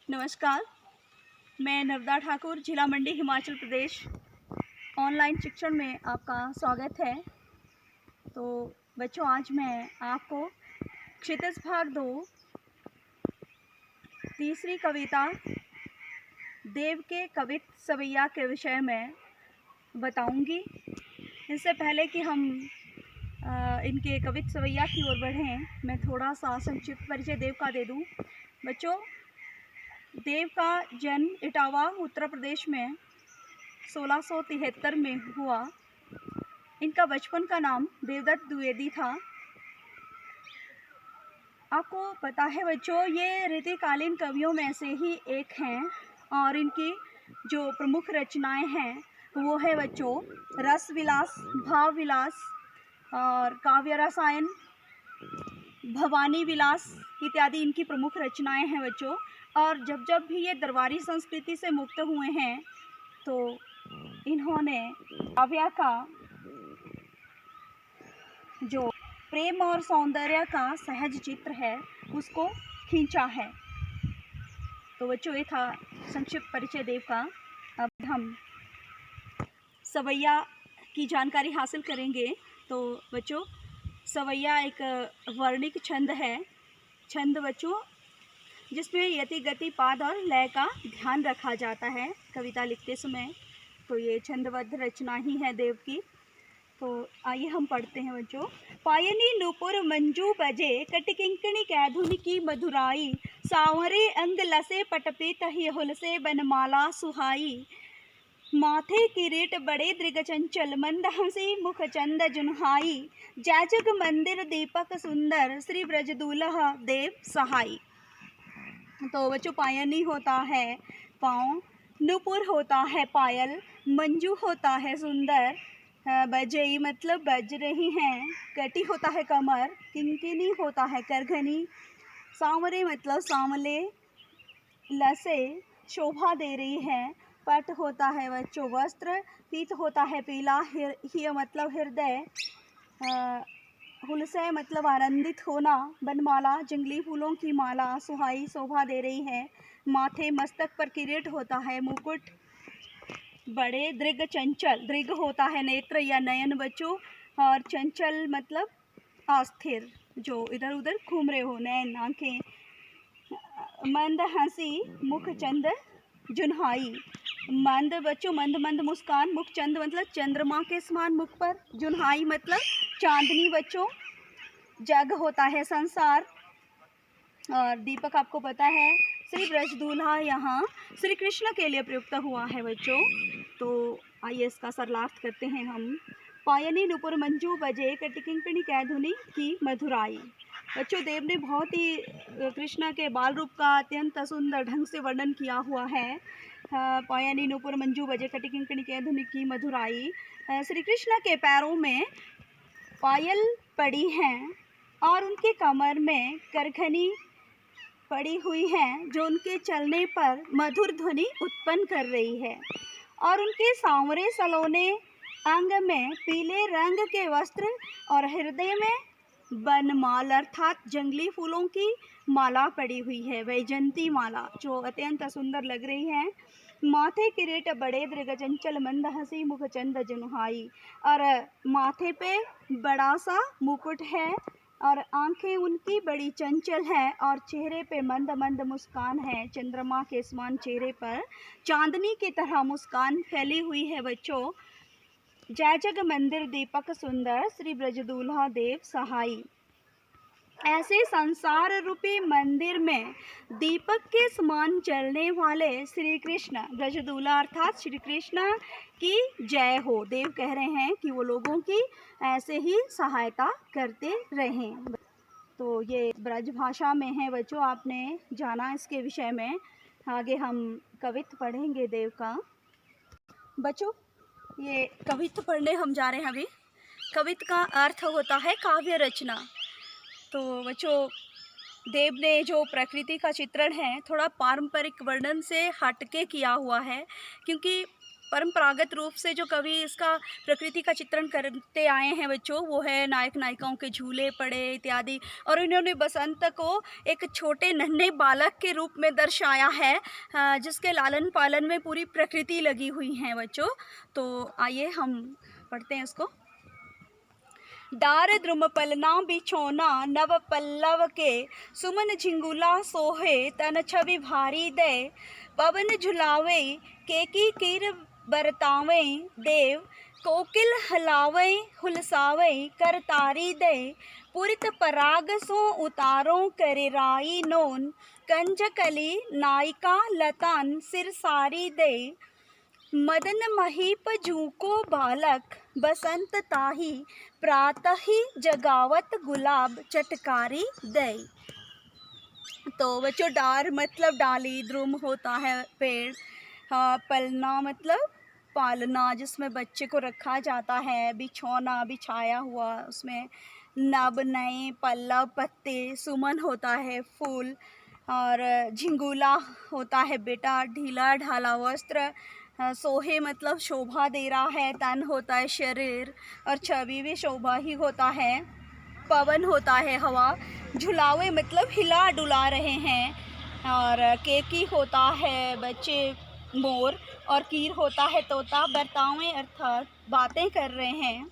नमस्कार, मैं नवदा ठाकुर, जिला मंडी, हिमाचल प्रदेश। ऑनलाइन शिक्षण में आपका स्वागत है। तो बच्चों, आज मैं आपको क्षितिज भाग 2 तीसरी कविता देव के कवित सवैया के विषय में बताऊंगी। इससे पहले कि हम इनके कवित सवैया की ओर बढ़ें, मैं थोड़ा सा संक्षिप्त परिचय देव का दे दूं। बच्चों, देव का जन्म इटावा, उत्तर प्रदेश में 1673 में हुआ। इनका बचपन का नाम देवदत्त द्विवेदी था। आपको पता है बच्चों, ये रीतिकालीन कवियों में से ही एक हैं और इनकी जो प्रमुख रचनाएं हैं वो है बच्चों रस विलास, भाव विलास और काव्य रसायन, भवानी विलास इत्यादि इनकी प्रमुख रचनाएं हैं बच्चों। और जब जब भी ये दरबारी संस्कृति से मुक्त हुए हैं तो इन्होंने काव्य का जो प्रेम और सौंदर्य का सहज चित्र है उसको खींचा है। तो बच्चों, ये था संक्षिप्त परिचय देव का। अब हम सवैया की जानकारी हासिल करेंगे। तो बच्चों, सवैया एक वर्णिक छंद है। छंद बच्चों जिसमें यति, गति, पाद और लय का ध्यान रखा जाता है कविता लिखते समय। तो ये छंदबद्ध रचना ही है देव की। तो आइए हम पढ़ते हैं बच्चों। पायनी नूपुर मंजू बजे, कटकिंकणी कैधुन की मधुराई, सांवरे अंग लसे पटपित ही हुलसे बनमाला सुहाई, माथे किरीट बड़े दृग चंचल, मंद हंसी मुख चंद जुन्हाई, जय जग मंदिर दीपक सुंदर, श्री ब्रज दूल्हा देव सहाई। तो बच्चों, पायनी होता है पाँव, नूपुर होता है पायल, मंजू होता है सुंदर, बजई मतलब बज रही हैं, कटी होता है कमर, किंकिनी होता है करघनी, सांवरे मतलब सांवले, लसे शोभा दे रही है, पट होता है बच्चों वस्त्र, पीत होता है पीला, हिय मतलब हृदय, हुलसे मतलब आनंदित होना, बनमाला जंगली फूलों की माला, सुहाई शोभा दे रही है, माथे मस्तक पर किरीट होता है मुकुट, बड़े दृग चंचल, दृग होता है नेत्र या नयन बच्चों, और चंचल मतलब अस्थिर, जो इधर उधर घूम रहे हो, नैन आंखें, मंद हंसी मुख चंद जुन्हाई, मंद बच्चों मंद मंद मुस्कान, मुख चंद मतलब चंद्रमा के समान मुख पर, जुन्हाई मतलब चांदनी बच्चों, जग होता है संसार, और दीपक आपको पता है श्री ब्रज दूल्हा यहाँ श्री कृष्ण के लिए प्रयुक्त हुआ है बच्चों। तो आइए इसका सरलार्थ करते हैं हम। पायनी नुपुर मंजू बजे, कटकिंकणी कैधुनी की मधुराई। बच्चों, देव ने बहुत ही कृष्ण के बाल रूप का अत्यंत सुंदर ढंग से वर्णन किया हुआ है। पायनी नुपुर मंजू बजे, कटकिंकणी कैधुनी की मधुराई। श्री कृष्ण के पैरों में पायल पड़ी हैं और उनके कमर में करघनी पड़ी हुई है जो उनके चलने पर मधुर ध्वनि उत्पन्न कर रही है, और उनके सांवरे सलोने अंग में पीले रंग के वस्त्र और हृदय में बनमाल अर्थात जंगली फूलों की माला पड़ी हुई है, वैजंती माला, जो अत्यंत सुंदर लग रही है। माथे किरीट बड़े दृग चंचल, मंद हंसी मुख चंद जुन्हाई, और माथे पे बड़ा सा मुकुट है और आंखें उनकी बड़ी चंचल है और चेहरे पे मंद मंद मुस्कान है, चंद्रमा के समान चेहरे पर चांदनी की तरह मुस्कान फैली हुई है बच्चों। जय जग मंदिर दीपक सुंदर, श्री ब्रज दूल्हा देव सहाई। ऐसे संसार रूपी मंदिर में दीपक के समान जलने वाले श्री कृष्ण ब्रज दूल्हा अर्थात श्री कृष्ण की जय हो। देव कह रहे हैं कि वो लोगों की ऐसे ही सहायता करते रहें। तो ये ब्रज भाषा में है बच्चों, आपने जाना इसके विषय में। आगे हम कवित्त पढ़ेंगे देव का। बच्चों, ये कवित्त पढ़ने हम जा रहे हैं अभी। कवित्त का अर्थ होता है काव्य रचना। तो बच्चों, देव ने जो प्रकृति का चित्रण है थोड़ा पारंपरिक वर्णन से हटके किया हुआ है, क्योंकि परंपरागत रूप से जो कवि इसका प्रकृति का चित्रण करते आए हैं बच्चों, वो है नायक नायिकाओं के झूले पड़े इत्यादि। और इन्होंने बसंत को एक छोटे नन्हे बालक के रूप में दर्शाया है, जिसके लालन पालन में पूरी प्रकृति लगी हुई है बच्चों। तो आइए हम पढ़ते हैं उसको। डार द्रुम पलना बिछोना नव पल्लव के, सुमन झिंगुला सोहे तन छवि भारी दे, पवन झुलावे केकी कीर बरतावे देव, कोकिल हलावे हुलसावे करतारी दे, पुरित पराग सो उतारों करे राई नोन, कंजकली नायिका लतान सिर सारी दे, मदन महीप झूको बालक बसंत ताही, प्रातः ही जगावत गुलाब चटकारी दे। तो बच्चों डार मतलब डाली, द्रुम होता है पेड़, पलना मतलब पालना जिसमें बच्चे को रखा जाता है, बिछौना बिछाया हुआ उसमें, नब नए पल्लव पत्ते, सुमन होता है फूल, और झिंगुला होता है बेटा ढीला ढाला वस्त्र, सोहे मतलब शोभा दे रहा है, तन होता है शरीर, और छवि भी शोभा ही होता है, पवन होता है हवा, झुलावे मतलब हिला डुला रहे हैं, और केकी होता है बच्चे मोर, और कीर होता है तोता, बरतावे अर्थात बातें कर रहे हैं,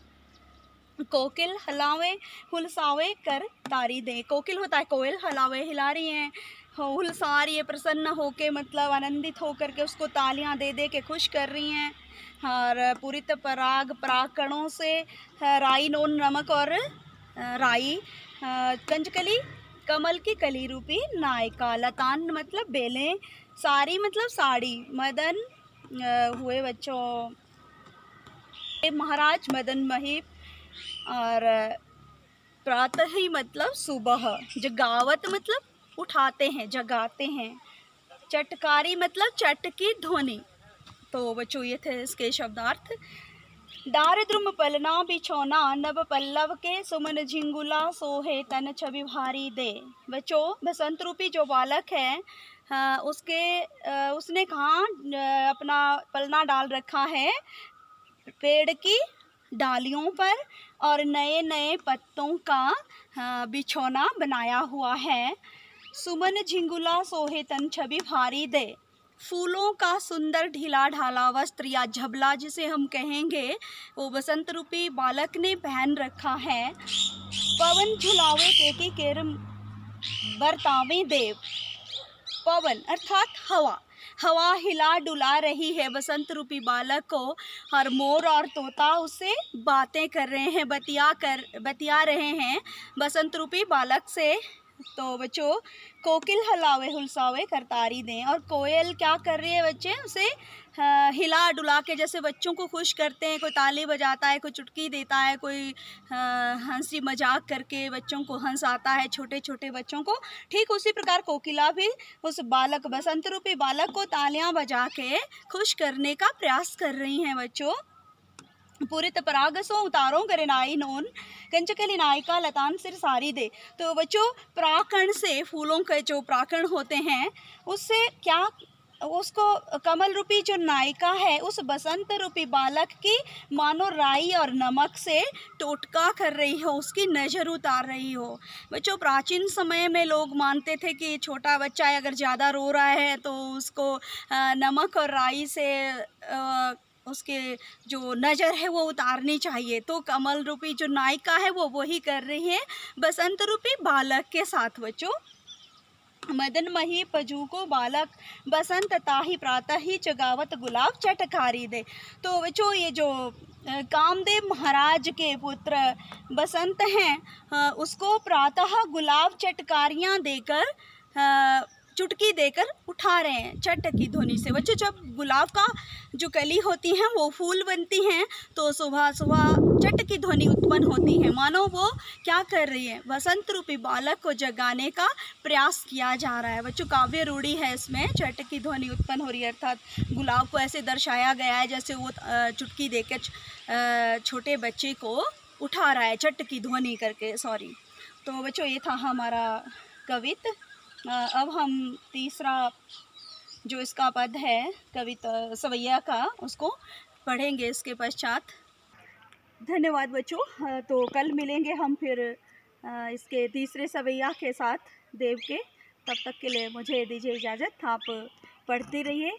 कोकिल हलावे हुलसावे कर तारी दे, कोकिल होता है कोयल, हलावे हिला रही हैं, हुलसा रही है प्रसन्न होके मतलब आनंदित होकर के उसको तालियां दे दे के खुश कर रही हैं, और पूरित पराग परागकणों से राई नोन नमक और राई, कंजकली कमल की कली रूपी नायिका, लतान मतलब बेलें, साड़ी मतलब साड़ी, मदन हुए बच्चों महाराज मदन महीप, और प्रातः ही मतलब सुबह, जगावत मतलब उठाते हैं जगाते हैं, चटकारी मतलब चट की ध्वनि। तो बच्चों ये थे इसके शब्दार्थ। डार द्रुम पलना बिछौना नव पल्लव के, सुमन झिंगुला सोहे तन छवि भारी दे। बच्चों बसंत रूपी जो बालक है उसने कहाँ अपना पलना डाल रखा है, पेड़ की डालियों पर, और नए नए पत्तों का बिछौना बनाया हुआ है, सुमन झिंगुला सोहे तन छवि भारी दे, फूलों का सुंदर ढीला ढाला वस्त्र या झबला जिसे हम कहेंगे वो बसंत रूपी बालक ने पहन रखा है, पवन झुलावे केकी केर बरतावे देव, पवन अर्थात हवा, हवा हिला डुला रही है बसंत रूपी बालक को, और मोर और तोता उससे बातें कर रहे हैं, बतिया रहे हैं बसंत रूपी बालक से। तो बच्चों कोकिल हलावे हुलसावे करतारी दें, और कोयल क्या कर रही है बच्चे, उसे हिला डुला के, जैसे बच्चों को खुश करते हैं, कोई ताली बजाता है, कोई चुटकी देता है, कोई हंसी मजाक करके बच्चों को हंसाता है, छोटे छोटे बच्चों को, ठीक उसी प्रकार कोकिला भी उस बालक बसंत रूपी बालक को तालियां बजा के खुश करने का प्रयास कर रही हैं बच्चों। पूरित पराग सो उतारों करे नाई नोन, कंचकली नायिका लतान सिर सारी दे। तो बच्चों प्राकण से, फूलों के जो प्राकण होते हैं उससे क्या, उसको कमल रूपी जो नायिका है उस बसंत रूपी बालक की मानो राई और नमक से टोटका कर रही हो, उसकी नज़र उतार रही हो। बच्चों प्राचीन समय में लोग मानते थे कि छोटा बच्चा अगर ज़्यादा रो रहा है तो उसको नमक और राई से उसके जो नज़र है वो उतारनी चाहिए। तो कमल रूपी जो नायिका है वो वही कर रही है बसंत रूपी बालक के साथ। बच्चों मदन मही पजू को बालक बसंत ताही प्रातः ही जगावत गुलाब चटकारी दे। तो बच्चों ये जो कामदेव महाराज के पुत्र बसंत हैं उसको प्रातः गुलाब चटकारियाँ देकर चुटकी देकर उठा रहे हैं चट की ध्वनि से। बच्चों जब गुलाब का जो कली होती हैं वो फूल बनती हैं तो सुबह सुबह चट की ध्वनि उत्पन्न होती है, मानो वो क्या कर रही है, वसंत रूपी बालक को जगाने का प्रयास किया जा रहा है। बच्चों काव्य रूढ़ी है इसमें, चट की ध्वनि उत्पन्न हो रही है, अर्थात गुलाब को ऐसे दर्शाया गया है जैसे वो चुटकी देकर छोटे बच्चे को उठा रहा है चट की ध्वनि करके, सॉरी। तो बच्चों ये था हमारा कवित। अब हम तीसरा जो इसका पद है कविता सवैया का, उसको पढ़ेंगे इसके पश्चात। धन्यवाद बच्चों। तो कल मिलेंगे हम फिर इसके तीसरे सवैया के साथ देव के। तब तक के लिए मुझे दीजिए इजाज़त। आप पढ़ते रहिए।